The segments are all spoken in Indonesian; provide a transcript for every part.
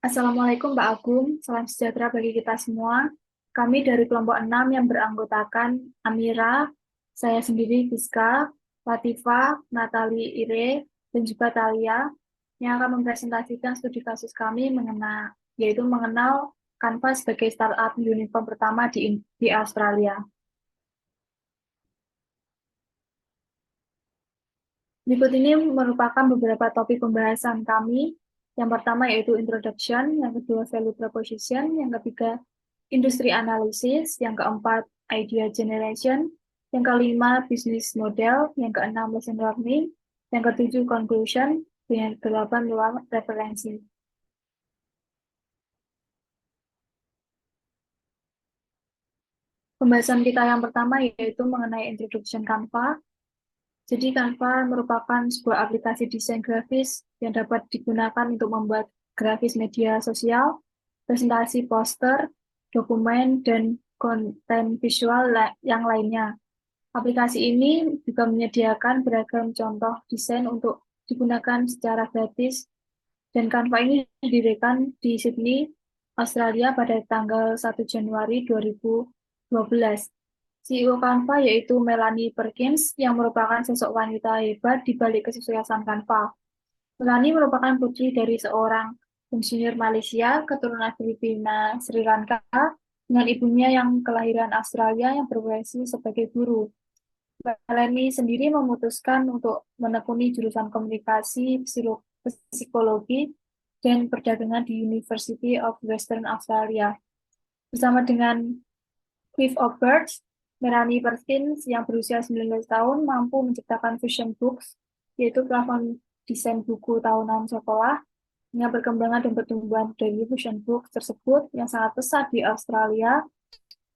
Assalamualaikum Mbak Agung, salam sejahtera bagi kita semua. Kami dari kelompok 6 yang beranggotakan Amira, saya sendiri Giska, Latifa, Natali Ire, dan juga Talia yang akan mempresentasikan studi kasus kami yaitu mengenal Canva sebagai startup unicorn pertama di Australia. Berikut ini merupakan beberapa topik pembahasan kami. Yang pertama yaitu introduction, yang kedua value proposition, yang ketiga industri analisis, yang keempat idea generation, yang kelima business model, yang keenam lesson learning, yang ketujuh conclusion, dan yang kedelapan luar referensi. Pembahasan kita yang pertama yaitu mengenai introduction Canva. Jadi Canva merupakan sebuah aplikasi desain grafis yang dapat digunakan untuk membuat grafis media sosial, presentasi poster, dokumen, dan konten visual yang lainnya. Aplikasi ini juga menyediakan beragam contoh desain untuk digunakan secara gratis, dan Canva ini didirikan di Sydney, Australia pada tanggal 1 Januari 2012. CEO Canva yaitu Melanie Perkins yang merupakan sosok wanita hebat di balik kesuksesan Canva. Melanie merupakan putri dari seorang insinyur Malaysia keturunan Filipina Sri Lanka dengan ibunya yang kelahiran Australia yang berprofesi sebagai guru. Melanie sendiri memutuskan untuk menekuni jurusan komunikasi, psikologi, dan perdagangan di University of Western Australia. Bersama dengan Cliff Roberts, Melanie Perkins yang berusia 19 tahun mampu menciptakan Fusion Books, yaitu platform desain buku tahunan sekolah, dengan perkembangan dan pertumbuhan dari Fusion Books tersebut yang sangat pesat di Australia,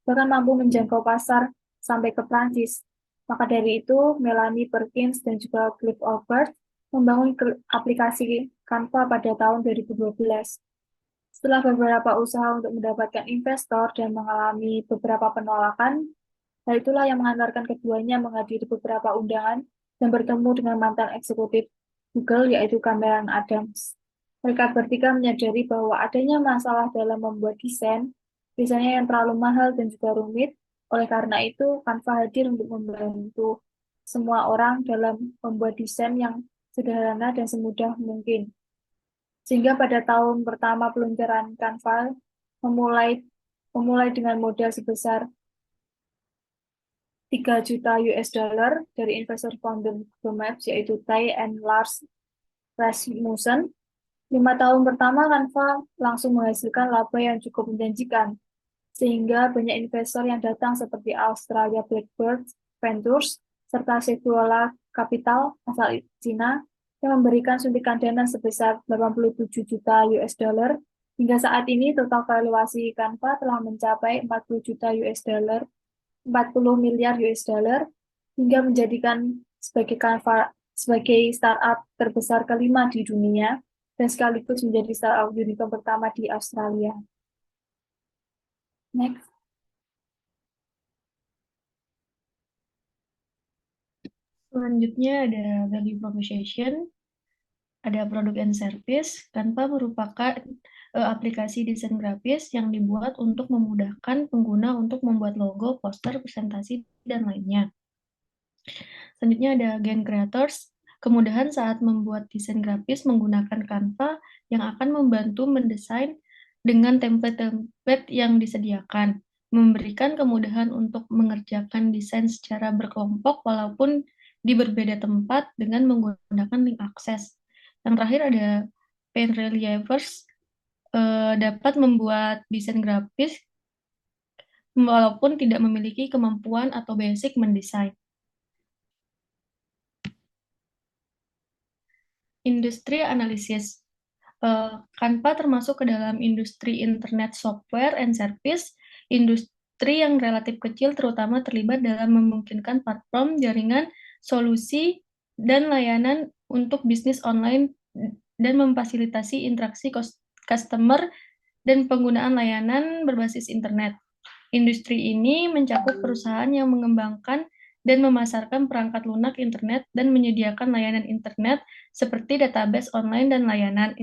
bahkan mampu menjangkau pasar sampai ke Prancis. Maka dari itu, Melanie Perkins dan juga Cliff Albert membangun aplikasi Canva pada tahun 2012. Setelah beberapa usaha untuk mendapatkan investor dan mengalami beberapa penolakan, hal itulah yang mengantarkan keduanya menghadiri beberapa undangan dan bertemu dengan mantan eksekutif Google, yaitu Cameron Adams. Mereka bertiga menyadari bahwa adanya masalah dalam membuat desain, desainnya yang terlalu mahal dan juga rumit. Oleh karena itu, Canva hadir untuk membantu semua orang dalam membuat desain yang sederhana dan semudah mungkin. Sehingga pada tahun pertama peluncuran Canva memulai memulai dengan modal sebesar 3 juta US dollar dari investor founder Google Maps yaitu Tai and Lars Rasmussen. 5 tahun pertama Canva langsung menghasilkan laba yang cukup menjanjikan, sehingga banyak investor yang datang seperti Australia Blackbird Ventures serta Sequoia Capital asal Cina yang memberikan suntikan dana sebesar 87 juta US dollar. Hingga saat ini total valuasi Canva telah mencapai 40 juta US dollar, 40 miliar US dollar, hingga menjadikan sebagai Canva sebagai startup terbesar kelima di dunia dan sekaligus menjadi startup unicorn pertama di Australia. Next. Selanjutnya ada value proposition, ada product and service. Canva merupakan aplikasi desain grafis yang dibuat untuk memudahkan pengguna untuk membuat logo, poster, presentasi, dan lainnya. Selanjutnya ada Gen Creators, kemudahan saat membuat desain grafis menggunakan Canva yang akan membantu mendesain dengan template-template yang disediakan, memberikan kemudahan untuk mengerjakan desain secara berkelompok walaupun di berbeda tempat dengan menggunakan link akses. Yang terakhir ada Paint Relievers, dapat membuat desain grafis walaupun tidak memiliki kemampuan atau basic mendesain. Industri analisis. Canva termasuk ke dalam industri internet software and service, industri yang relatif kecil terutama terlibat dalam memungkinkan platform, jaringan, solusi, dan layanan untuk bisnis online dan memfasilitasi interaksi customer dan penggunaan layanan berbasis internet. Industri ini mencakup perusahaan yang mengembangkan dan memasarkan perangkat lunak internet dan menyediakan layanan internet seperti database online dan layanan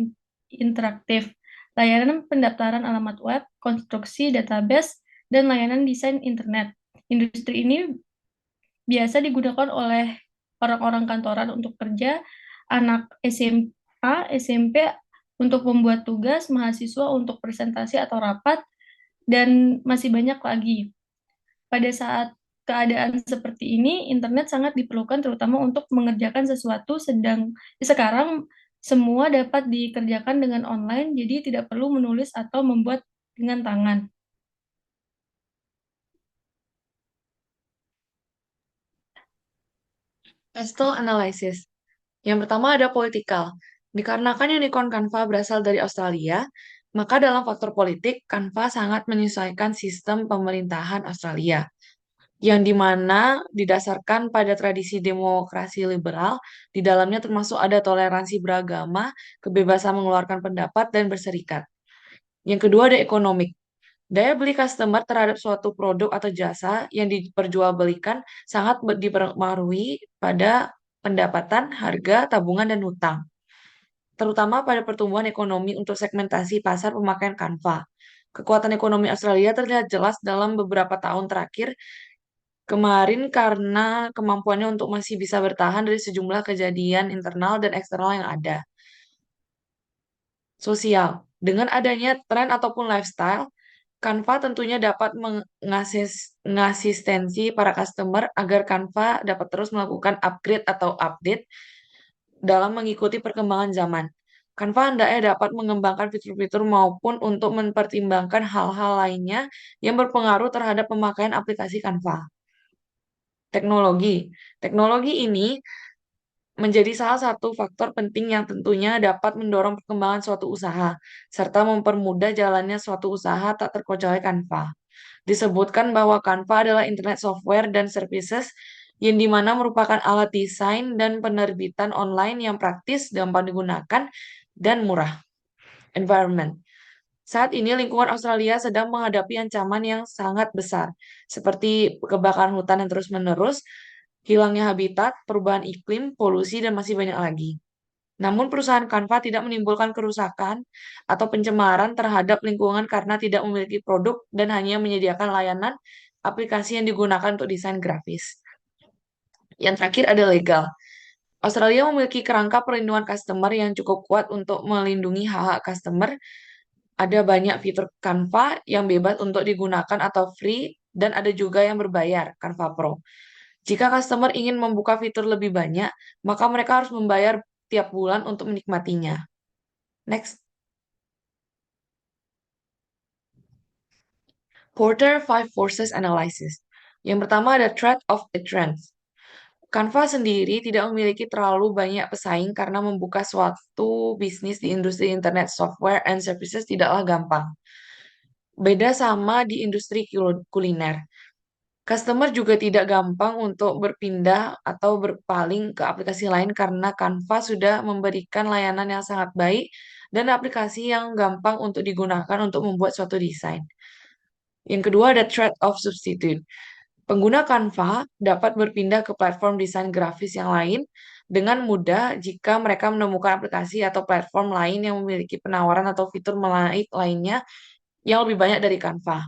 interaktif. layanan pendaftaran alamat web, konstruksi database, dan layanan desain internet. Industri ini biasa digunakan oleh orang-orang kantoran untuk kerja, anak SMA, SMP untuk membuat tugas, mahasiswa untuk presentasi atau rapat, dan masih banyak lagi. Pada saat keadaan seperti ini, internet sangat diperlukan terutama untuk mengerjakan sesuatu sekarang semua dapat dikerjakan dengan online, jadi tidak perlu menulis atau membuat dengan tangan. Textual analysis. Yang pertama ada political. Dikarenakan unicorn Canva berasal dari Australia, maka dalam faktor politik, Canva sangat menyesuaikan sistem pemerintahan Australia, yang dimana didasarkan pada tradisi demokrasi liberal, di dalamnya termasuk ada toleransi beragama, kebebasan mengeluarkan pendapat, dan berserikat. Yang kedua ada economic. Daya beli customer terhadap suatu produk atau jasa yang diperjualbelikan sangat dipengaruhi pada pendapatan, harga, tabungan, dan hutang. Terutama pada pertumbuhan ekonomi untuk segmentasi pasar pemakaian Canva. Kekuatan ekonomi Australia terlihat jelas dalam beberapa tahun terakhir kemarin karena kemampuannya untuk masih bisa bertahan dari sejumlah kejadian internal dan eksternal yang ada. Sosial. Dengan adanya tren ataupun lifestyle, Canva tentunya dapat mengasistensi para customer agar Canva dapat terus melakukan upgrade atau update dalam mengikuti perkembangan zaman. Canva hendaknya dapat mengembangkan fitur-fitur maupun untuk mempertimbangkan hal-hal lainnya yang berpengaruh terhadap pemakaian aplikasi Canva. Teknologi. Teknologi ini menjadi salah satu faktor penting yang tentunya dapat mendorong perkembangan suatu usaha, serta mempermudah jalannya suatu usaha tak terkecuali Canva. Disebutkan bahwa Canva adalah internet software dan services yang dimana merupakan alat desain dan penerbitan online yang praktis, gampang digunakan, dan murah. Environment. Saat ini lingkungan Australia sedang menghadapi ancaman yang sangat besar, seperti kebakaran hutan yang terus-menerus, hilangnya habitat, perubahan iklim, polusi, dan masih banyak lagi. Namun perusahaan Canva tidak menimbulkan kerusakan atau pencemaran terhadap lingkungan karena tidak memiliki produk dan hanya menyediakan layanan aplikasi yang digunakan untuk desain grafis. Yang terakhir ada legal. Australia memiliki kerangka perlindungan customer yang cukup kuat untuk melindungi hak-hak customer. Ada banyak fitur Canva yang bebas untuk digunakan atau free, dan ada juga yang berbayar, Canva Pro. Jika customer ingin membuka fitur lebih banyak, maka mereka harus membayar tiap bulan untuk menikmatinya. Next. Porter Five Forces Analysis. Yang pertama ada Threat of a Trend. Canva sendiri tidak memiliki terlalu banyak pesaing karena membuka suatu bisnis di industri internet software and services tidaklah gampang. Beda sama di industri kuliner. Customer juga tidak gampang untuk berpindah atau berpaling ke aplikasi lain karena Canva sudah memberikan layanan yang sangat baik dan aplikasi yang gampang untuk digunakan untuk membuat suatu desain. Yang kedua ada threat of substitute. Pengguna Canva dapat berpindah ke platform desain grafis yang lain dengan mudah jika mereka menemukan aplikasi atau platform lain yang memiliki penawaran atau fitur menarik lainnya yang lebih banyak dari Canva.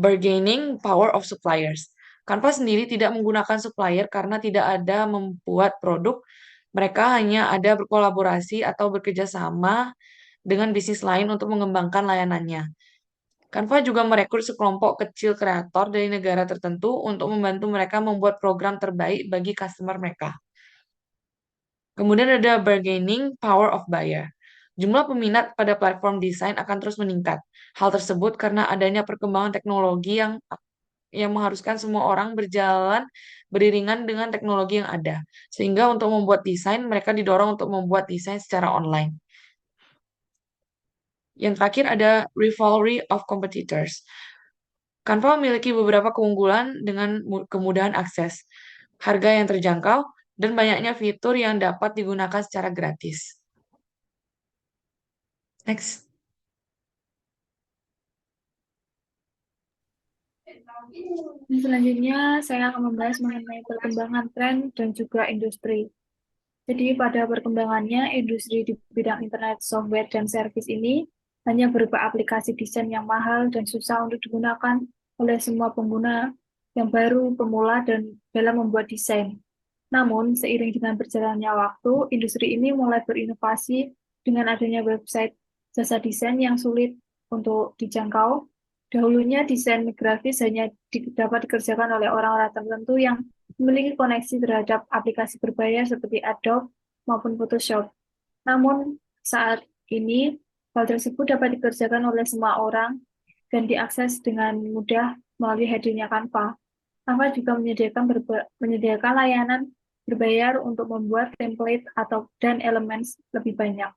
Bargaining power of suppliers. Canva sendiri tidak menggunakan supplier karena tidak ada membuat produk. Mereka hanya ada berkolaborasi atau bekerja sama dengan bisnis lain untuk mengembangkan layanannya. Canva juga merekrut sekelompok kecil kreator dari negara tertentu untuk membantu mereka membuat program terbaik bagi customer mereka. Kemudian ada bargaining power of buyer. Jumlah peminat pada platform desain akan terus meningkat. Hal tersebut karena adanya perkembangan teknologi yang mengharuskan semua orang berjalan beriringan dengan teknologi yang ada. Sehingga untuk membuat desain, mereka didorong untuk membuat desain secara online. Yang terakhir ada rivalry of competitors. Canva memiliki beberapa keunggulan dengan kemudahan akses, harga yang terjangkau, dan banyaknya fitur yang dapat digunakan secara gratis. Next. Selanjutnya, saya akan membahas mengenai perkembangan tren dan juga industri. Jadi pada perkembangannya, industri di bidang internet, software, dan service ini hanya berupa aplikasi desain yang mahal dan susah untuk digunakan oleh semua pengguna yang baru, pemula, dan dalam membuat desain. Namun, seiring dengan berjalannya waktu, industri ini mulai berinovasi dengan adanya website jasa desain yang sulit untuk dijangkau. Dahulunya, desain grafis hanya dapat dikerjakan oleh orang-orang tertentu yang memiliki koneksi terhadap aplikasi berbayar seperti Adobe maupun Photoshop. Namun, saat ini, hal tersebut dapat dikerjakan oleh semua orang dan diakses dengan mudah melalui hadirnya Canva. Canva juga menyediakan layanan berbayar untuk membuat template dan elemen lebih banyak.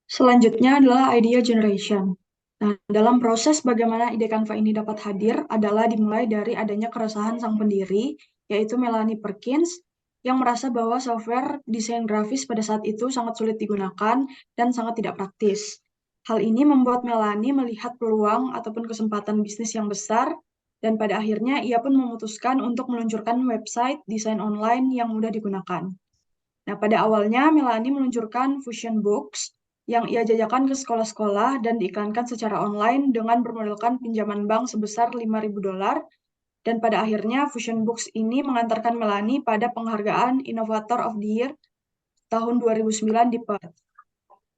Selanjutnya adalah idea generation. Nah, dalam proses bagaimana ide Canva ini dapat hadir adalah dimulai dari adanya keresahan sang pendiri, yaitu Melanie Perkins, yang merasa bahwa software desain grafis pada saat itu sangat sulit digunakan dan sangat tidak praktis. Hal ini membuat Melanie melihat peluang ataupun kesempatan bisnis yang besar, dan pada akhirnya ia pun memutuskan untuk meluncurkan website desain online yang mudah digunakan. Nah, pada awalnya Melanie meluncurkan Fusion Books yang ia jajakan ke sekolah-sekolah dan diiklankan secara online dengan bermodalkan pinjaman bank sebesar $5.000. Dan pada akhirnya Fusion Books ini mengantarkan Melanie pada penghargaan Innovator of the Year tahun 2009 di Perth.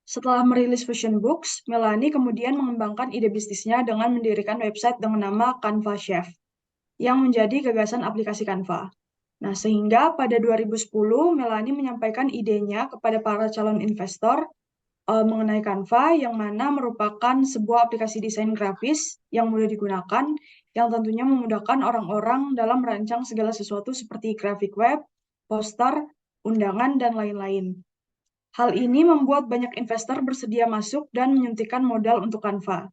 Setelah merilis Fusion Books, Melanie kemudian mengembangkan ide bisnisnya dengan mendirikan website dengan nama Canva Chef, yang menjadi gagasan aplikasi Canva. Nah, sehingga pada 2010, Melanie menyampaikan idenya kepada para calon investor mengenai Canva, yang mana merupakan sebuah aplikasi desain grafis yang mudah digunakan, yang tentunya memudahkan orang-orang dalam merancang segala sesuatu seperti grafik web, poster, undangan, dan lain-lain. Hal ini membuat banyak investor bersedia masuk dan menyuntikkan modal untuk Canva.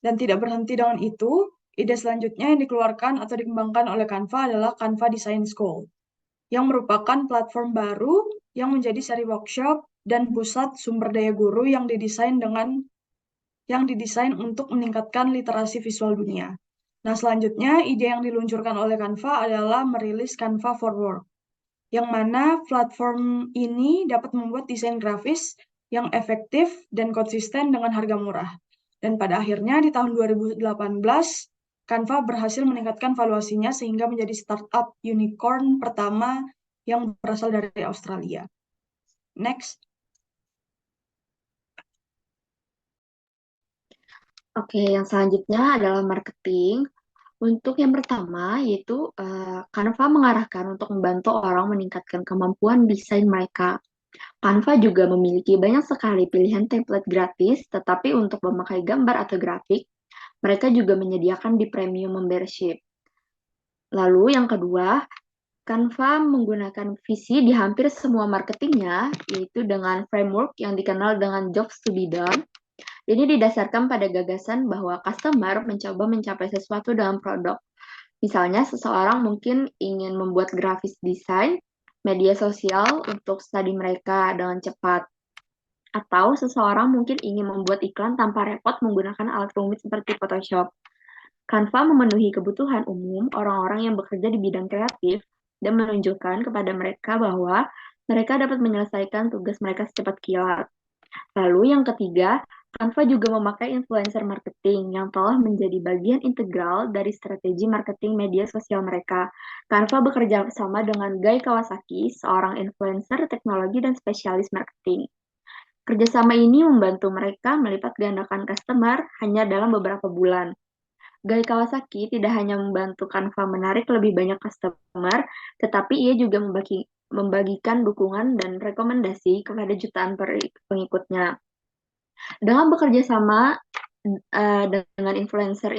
Dan tidak berhenti dengan itu, ide selanjutnya yang dikeluarkan atau dikembangkan oleh Canva adalah Canva Design School, yang merupakan platform baru yang menjadi seri workshop dan pusat sumber daya guru yang didesain untuk meningkatkan literasi visual dunia. Nah, selanjutnya ide yang diluncurkan oleh Canva adalah merilis Canva for Work, yang mana platform ini dapat membuat desain grafis yang efektif dan konsisten dengan harga murah. Dan pada akhirnya di tahun 2018, Canva berhasil meningkatkan valuasinya sehingga menjadi startup unicorn pertama yang berasal dari Australia. Next. Oke, yang selanjutnya adalah marketing. Untuk yang pertama yaitu Canva mengarahkan untuk membantu orang meningkatkan kemampuan desain mereka. Canva juga memiliki banyak sekali pilihan template gratis, tetapi untuk memakai gambar atau grafik, mereka juga menyediakan di premium membership. Lalu yang kedua, Canva menggunakan visi di hampir semua marketingnya, yaitu dengan framework yang dikenal dengan jobs to be done. Ini didasarkan pada gagasan bahwa customer mencoba mencapai sesuatu dalam produk. Misalnya, seseorang mungkin ingin membuat grafis desain media sosial untuk studi mereka dengan cepat. Atau seseorang mungkin ingin membuat iklan tanpa repot menggunakan alat rumit seperti Photoshop. Canva memenuhi kebutuhan umum orang-orang yang bekerja di bidang kreatif dan menunjukkan kepada mereka bahwa mereka dapat menyelesaikan tugas mereka secepat kilat. Lalu yang ketiga, Canva juga memakai influencer marketing yang telah menjadi bagian integral dari strategi marketing media sosial mereka. Canva bekerja sama dengan Guy Kawasaki, seorang influencer teknologi dan spesialis marketing. Kerjasama ini membantu mereka melipat gandakan customer hanya dalam beberapa bulan. Guy Kawasaki tidak hanya membantu Canva menarik lebih banyak customer, tetapi ia juga membagikan dukungan dan rekomendasi kepada jutaan pengikutnya. Dengan bekerja sama dengan influencer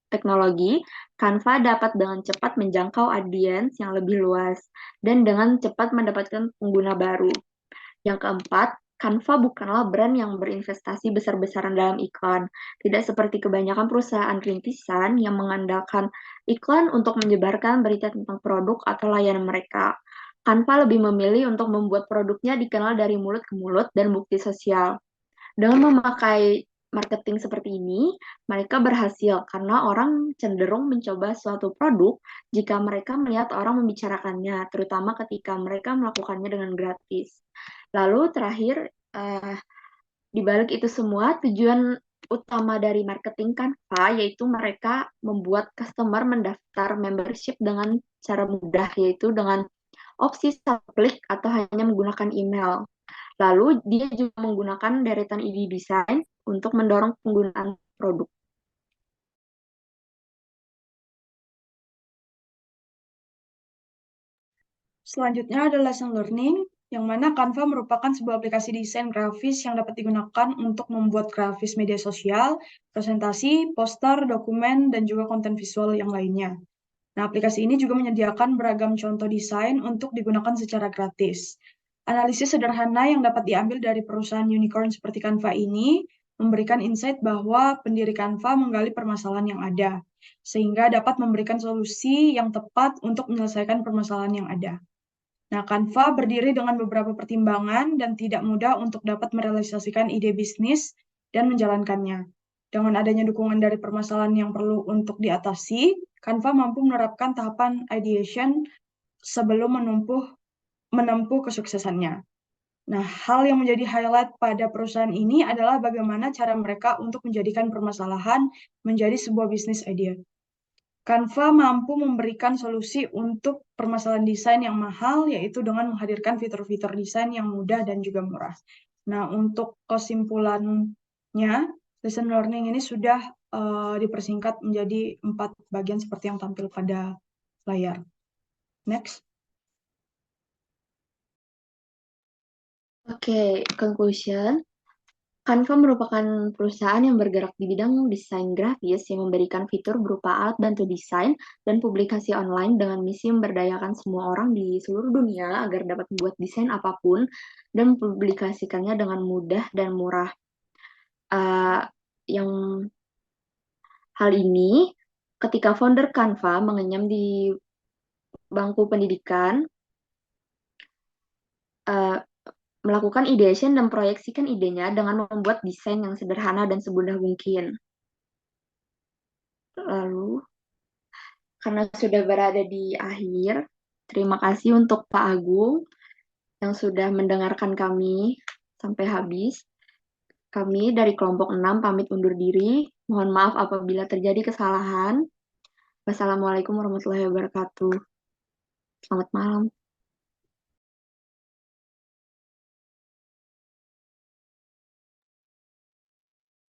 teknologi, Canva dapat dengan cepat menjangkau audiens yang lebih luas dan dengan cepat mendapatkan pengguna baru. Yang keempat, Canva bukanlah brand yang berinvestasi besar-besaran dalam iklan. Tidak seperti kebanyakan perusahaan rintisan yang mengandalkan iklan untuk menyebarkan berita tentang produk atau layanan mereka. Canva lebih memilih untuk membuat produknya dikenal dari mulut ke mulut dan bukti sosial. Dengan memakai marketing seperti ini, mereka berhasil karena orang cenderung mencoba suatu produk jika mereka melihat orang membicarakannya, terutama ketika mereka melakukannya dengan gratis. Lalu terakhir, di balik itu semua, tujuan utama dari marketing Canva yaitu mereka membuat customer mendaftar membership dengan cara mudah, yaitu dengan opsi satu klik atau hanya menggunakan email. Lalu dia juga menggunakan deretan ide desain untuk mendorong penggunaan produk. Selanjutnya ada lesson learning, yang mana Canva merupakan sebuah aplikasi desain grafis yang dapat digunakan untuk membuat grafis media sosial, presentasi, poster, dokumen, dan juga konten visual yang lainnya. Nah, aplikasi ini juga menyediakan beragam contoh desain untuk digunakan secara gratis. Analisis sederhana yang dapat diambil dari perusahaan unicorn seperti Canva ini memberikan insight bahwa pendiri Canva menggali permasalahan yang ada, sehingga dapat memberikan solusi yang tepat untuk menyelesaikan permasalahan yang ada. Nah, Canva berdiri dengan beberapa pertimbangan dan tidak mudah untuk dapat merealisasikan ide bisnis dan menjalankannya. Dengan adanya dukungan dari permasalahan yang perlu untuk diatasi, Canva mampu menerapkan tahapan ideation sebelum menempuh kesuksesannya. Nah, hal yang menjadi highlight pada perusahaan ini adalah bagaimana cara mereka untuk menjadikan permasalahan menjadi sebuah bisnis idea. Canva mampu memberikan solusi untuk permasalahan desain yang mahal, yaitu dengan menghadirkan fitur-fitur desain yang mudah dan juga murah. Nah, untuk kesimpulannya, lesson learning ini sudah dipersingkat menjadi 4 bagian seperti yang tampil pada layar. Next. Oke, conclusion. Canva merupakan perusahaan yang bergerak di bidang desain grafis yang memberikan fitur berupa alat bantu desain dan publikasi online dengan misi memberdayakan semua orang di seluruh dunia agar dapat membuat desain apapun dan mempublikasikannya dengan mudah dan murah. Yang hal ini ketika founder Canva mengenyam di bangku pendidikan, melakukan ideation dan proyeksikan idenya dengan membuat desain yang sederhana dan semudah mungkin. Lalu, karena sudah berada di akhir, terima kasih untuk Pak Agung yang sudah mendengarkan kami sampai habis. Kami dari kelompok 6 pamit undur diri. Mohon maaf apabila terjadi kesalahan. Wassalamualaikum warahmatullahi wabarakatuh. Selamat malam.